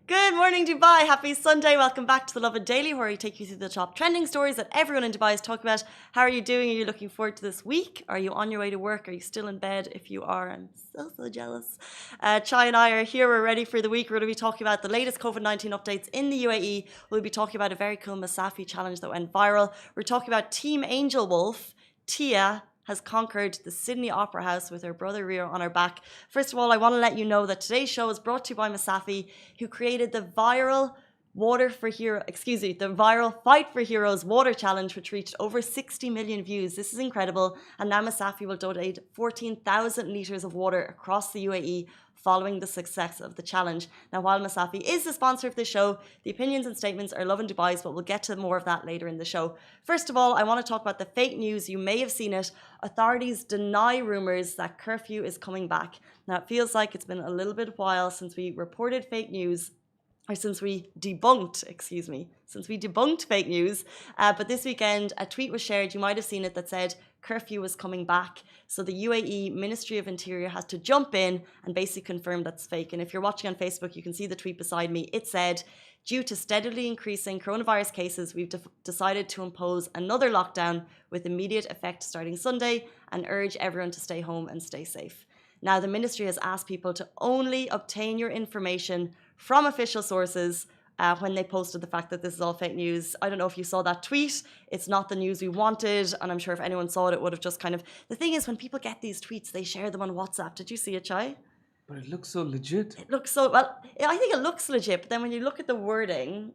Good morning, Dubai. Happy Sunday. Welcome back to the Lovin Daily, where we take you through the top trending stories that everyone in Dubai is talking about. How are you doing? Are you looking forward to this week? Are you on your way to work? Are you still in bed? If you are, I'm so jealous. Chai and I are here. We're ready for the week. We're going to be talking about the latest COVID-19 updates in the UAE. We'll be talking about a very cool Masafi challenge that went viral. We're talking about Team Angel Wolf, Tia, has conquered the Sydney Opera House with her brother Rio on her back. First of all, I want to let you know that today's show is brought to you by Masafi, who created the viral the viral Fight for Heroes water challenge, which reached over 60 million views. This is incredible. And now Masafi will donate 14,000 litres of water across the UAE following the success of the challenge. Now, while Masafi is the sponsor of the show, the opinions and statements are Lovin Dubai's, but we'll get to more of that later in the show. First of all, I want to talk about the fake news. You may have seen it. Authorities deny rumours that curfew is coming back. Now, it feels like it's been a little bit while since we reported fake news, or since we debunked fake news. But this weekend, a tweet was shared, you might have seen it, that said curfew was coming back. So the UAE Ministry of Interior has to jump in and basically confirm that's fake. And if you're watching on Facebook, you can see the tweet beside me. It said, due to steadily increasing coronavirus cases, we've decided to impose another lockdown with immediate effect starting Sunday and urge everyone to stay home and stay safe. Now, the ministry has asked people to only obtain your information from official sources when they posted the fact that this is all fake news. I don't know if you saw that tweet. It's not the news we wanted. And I'm sure if anyone saw it, it would have just kind of... The thing is, when people get these tweets, they share them on WhatsApp. Did you see it, Chai? But it looks so legit. It looks so... Well, I think it looks legit. But then when you look at the wording,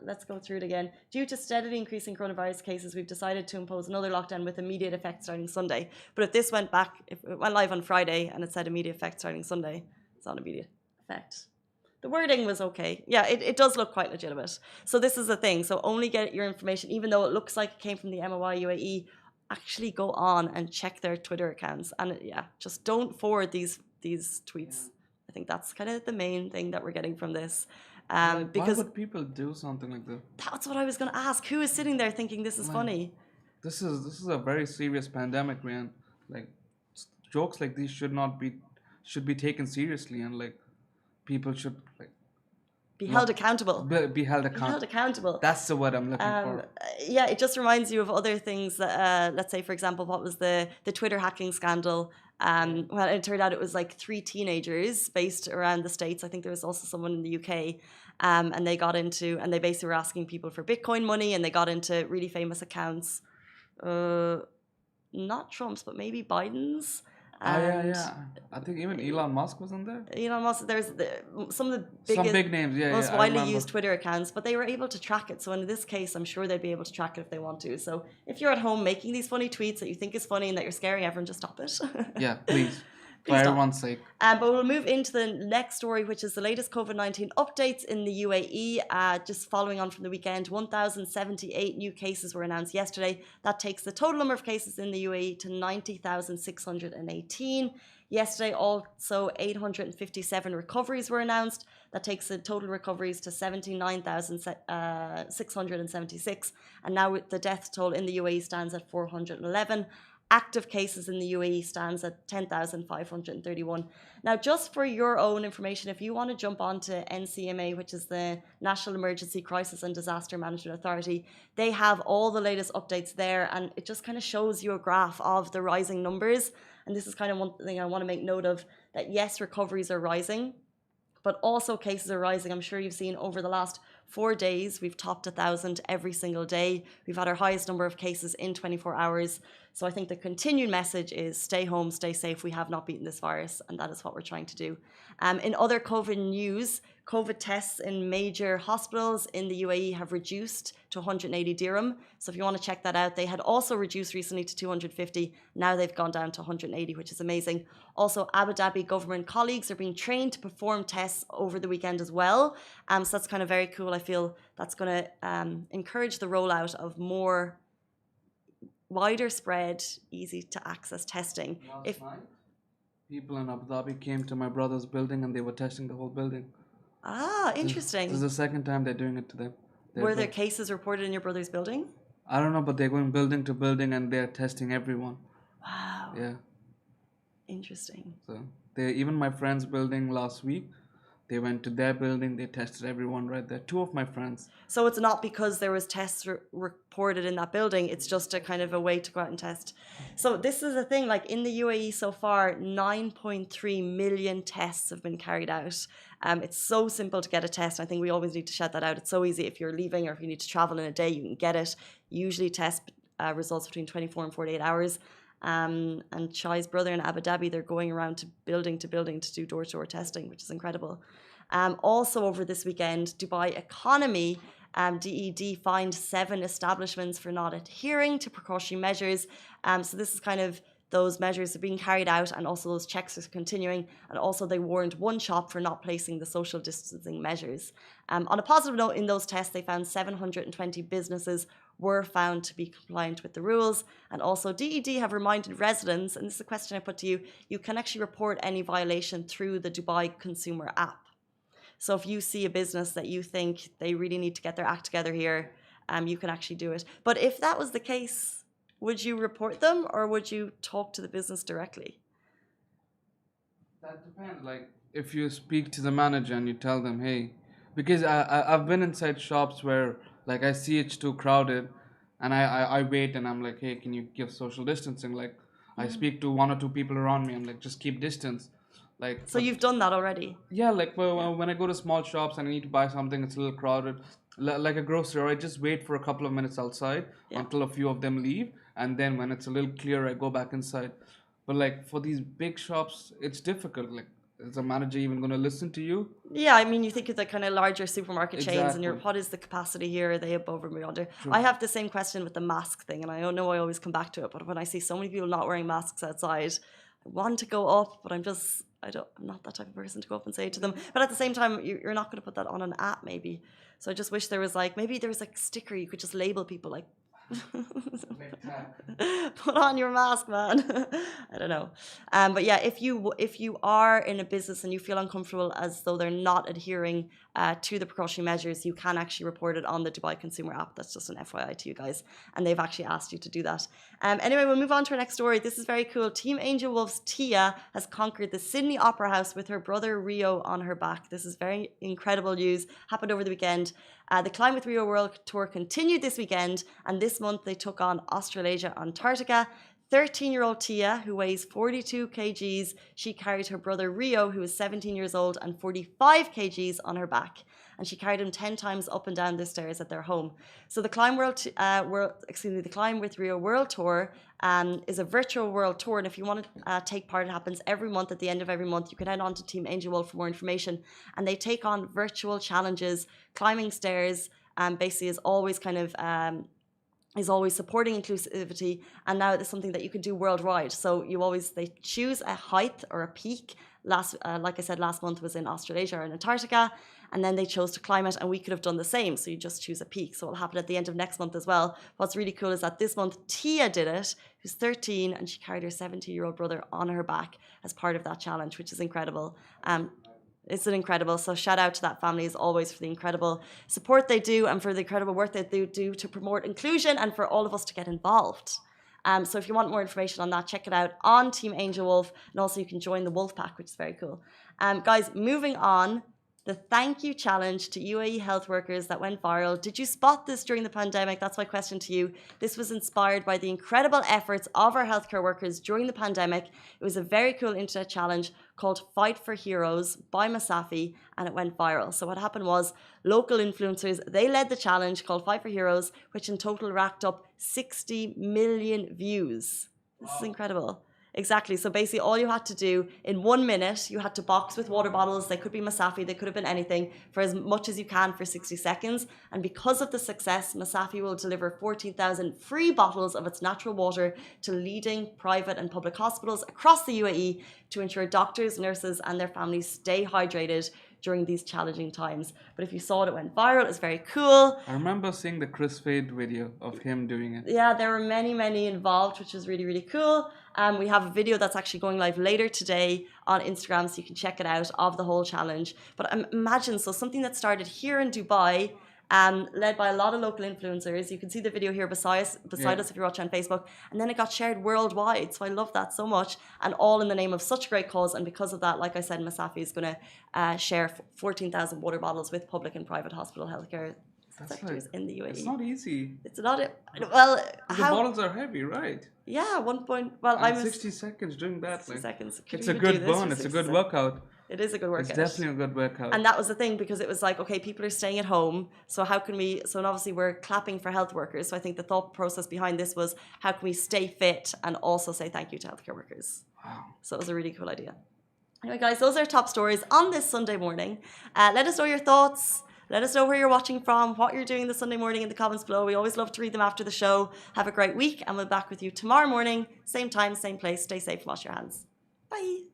let's go through it again. Due to steadily increasing coronavirus cases, we've decided to impose another lockdown with immediate effect starting Sunday. But if this went live on Friday and it said immediate effect starting Sunday, it's not immediate effect. The wording was okay. Yeah, it does look quite legitimate. So this is the thing. So only get your information, even though it looks like it came from the MOI UAE, actually go on and check their Twitter accounts. And just don't forward these tweets. I think that's kind of the main thing that we're getting from this. Because why would people do something like that? That's what I was going to ask. Who is sitting there thinking this is funny? This is a very serious pandemic, man. Like, jokes like these should be taken seriously, and like people should be held accountable. Be held accountable. That's the word I'm looking for. Yeah, it just reminds you of other things that, let's say, for example, what was the Twitter hacking scandal? Well, it turned out it was like 3 teenagers based around the States. I think there was also someone in the UK. And they basically were asking people for Bitcoin money, and they got into really famous accounts. Not Trump's, but maybe Biden's. Yeah. I think even Elon Musk was in there. Elon Musk, there's some of the big names, most widely used Twitter accounts, but they were able to track it. So in this case, I'm sure they'd be able to track it if they want to. So if you're at home making these funny tweets that you think is funny and that you're scaring everyone, just stop it. Yeah, please. For everyone's sake. But we'll move into the next story, which is the latest COVID-19 updates in the UAE. Just following on from the weekend, 1,078 new cases were announced yesterday. That takes the total number of cases in the UAE to 90,618. Yesterday, also 857 recoveries were announced. That takes the total recoveries to 79,676. And now the death toll in the UAE stands at 411. Active cases in the UAE stands at 10,531. Now, just for your own information, if you want to jump on to NCMA, which is the National Emergency Crisis and Disaster Management Authority, they have all the latest updates there, and it just kind of shows you a graph of the rising numbers. And this is kind of one thing I want to make note of, that yes, recoveries are rising, but also cases are rising. I'm sure you've seen over the last 4 days, we've topped 1,000 every single day. We've had our highest number of cases in 24 hours. So I think the continued message is stay home, stay safe. We have not beaten this virus, and that is what we're trying to do. In other COVID news, COVID tests in major hospitals in the UAE have reduced to 180 dirham. So if you want to check that out, they had also reduced recently to 250. Now they've gone down to 180, which is amazing. Also, Abu Dhabi government colleagues are being trained to perform tests over the weekend as well. So that's kind of very cool. I feel that's going to encourage the rollout of more wider spread, easy to access testing. Last night, people in Abu Dhabi came to my brother's building and they were testing the whole building. Ah, interesting. This is the second time they're doing it to them. Were there cases reported in your brother's building? I don't know, but they're going building to building and they're testing everyone. Wow. Yeah. Interesting. So even my friend's building last week, They went to their building, they tested everyone right there. Two of my friends. So it's not because there was tests reported in that building. It's just a kind of a way to go out and test. So this is the thing, like in the UAE so far, 9.3 million tests have been carried out. It's so simple to get a test. I think we always need to shout that out. It's so easy if you're leaving or if you need to travel in a day, you can get it. Usually test results between 24 and 48 hours. And Shai's brother in Abu Dhabi, they're going around to building to do door-to-door testing, which is incredible. Also over this weekend, Dubai Economy, DED fined 7 establishments for not adhering to precautionary measures. So this is kind of those measures are being carried out and also those checks are continuing. And also they warned one shop for not placing the social distancing measures. On a positive note, in those tests, they found 720 businesses were found to be compliant with the rules. And also DED have reminded residents, and this is a question I put to you, you can actually report any violation through the Dubai consumer app. So if you see a business that you think they really need to get their act together here, you can actually do it. But if that was the case, would you report them or would you talk to the business directly? That depends. Like if you speak to the manager and you tell them, hey, because I've been inside shops where like I see it's too crowded, and I wait and I'm like, hey, can you give social distancing? Like I speak to 1 or 2 people around me and like just keep distance. Like So you've done that already? yeah, like when I go to small shops and I need to buy something, it's a little crowded. Like a grocery, I just wait for a couple of minutes outside until a few of them leave, and then when it's a little clearer, I go back inside. But like for these big shops, it's difficult. Like, is the manager even going to listen to you? Yeah, I mean, you think of the kind of larger supermarket chains and Exactly. what is the capacity here? Are they above or under? True. I have the same question with the mask thing, and I don't know I always come back to it, but when I see so many people not wearing masks outside, I want to go up, but I'm not that type of person to go up and say it to them. But at the same time, you're not going to put that on an app, maybe. So I just wish there was maybe there was a sticker you could just label people like, put on your mask, man. I don't know. But yeah, if you are in a business and you feel uncomfortable as though they're not adhering to the precautionary measures, you can actually report it on the Dubai Consumer app. That's just an FYI to you guys. And they've actually asked you to do that. Anyway, we'll move on to our next story. This is very cool. Team Angel Wolf's Tia has conquered the Sydney Opera House with her brother Rio on her back. This is very incredible news. Happened over the weekend. The Climb with Rio World Tour continued this weekend, and this month they took on Australasia, Antarctica. 13-year-old Tia, who weighs 42 kgs, she carried her brother Rio, who is 17 years old, and 45 kgs on her back. And she carried him 10 times up and down the stairs at their home. So the Climb the Climb with Rio World Tour is a virtual world tour. And if you want to take part, it happens every month. At the end of every month, you can head on to Team Angel Wolf for more information. And they take on virtual challenges, climbing stairs, basically is always is always supporting inclusivity, and now it's something that you can do worldwide. So they choose a height or a peak. Like I said, last month was in Australasia or in Antarctica, and then they chose to climb it, and we could have done the same. So you just choose a peak. So it'll happen at the end of next month as well. What's really cool is that this month Tia did it, who's 13, and she carried her 17-year-old brother on her back as part of that challenge, which is incredible. It's an incredible. So shout out to that family as always for the incredible support they do and for the incredible work that they do to promote inclusion and for all of us to get involved. So if you want more information on that, check it out on Team Angel Wolf, and also you can join the Wolf Pack, which is very cool. Guys, moving on. The thank you challenge to UAE health workers that went viral. Did you spot this during the pandemic? That's my question to you. This was inspired by the incredible efforts of our healthcare workers during the pandemic. It was a very cool internet challenge called Fight for Heroes by Masafi, and it went viral. So what happened was local influencers, they led the challenge called Fight for Heroes, which in total racked up 60 million views. This is incredible. Exactly. So basically all you had to do in 1 minute, you had to box with water bottles. They could be Masafi, they could have been anything, for as much as you can for 60 seconds. And because of the success, Masafi will deliver 14,000 free bottles of its natural water to leading private and public hospitals across the UAE to ensure doctors, nurses and their families stay hydrated during these challenging times. But if you saw it, it went viral. It's very cool. I remember seeing the Chris Fade video of him doing it. Yeah, there were many, many involved, which is really, really cool. We have a video that's actually going live later today on Instagram, so you can check it out, of the whole challenge. But imagine, so something that started here in Dubai, led by a lot of local influencers. You can see the video here beside us if you're watching on Facebook. And then it got shared worldwide. So I love that so much. And all in the name of such a great cause. And because of that, like I said, Masafi is going to share 14,000 water bottles with public and private hospital healthcare sectors in the UAE. It's not easy. It's not, well, The bottles are heavy, right? Yeah, 60 seconds doing that. 60 seconds. It's a good burn. It's a good workout. It is a good workout. It's definitely a good workout. And that was the thing, because it was like, okay, people are staying at home. So how can we, so obviously we're clapping for health workers. So I think the thought process behind this was, how can we stay fit and also say thank you to healthcare workers? Wow. So it was a really cool idea. Anyway, guys, those are our top stories on this Sunday morning. Let us know your thoughts. Let us know where you're watching from, what you're doing this Sunday morning in the comments below. We always love to read them after the show. Have a great week, and we'll be back with you tomorrow morning, same time, same place. Stay safe and wash your hands. Bye.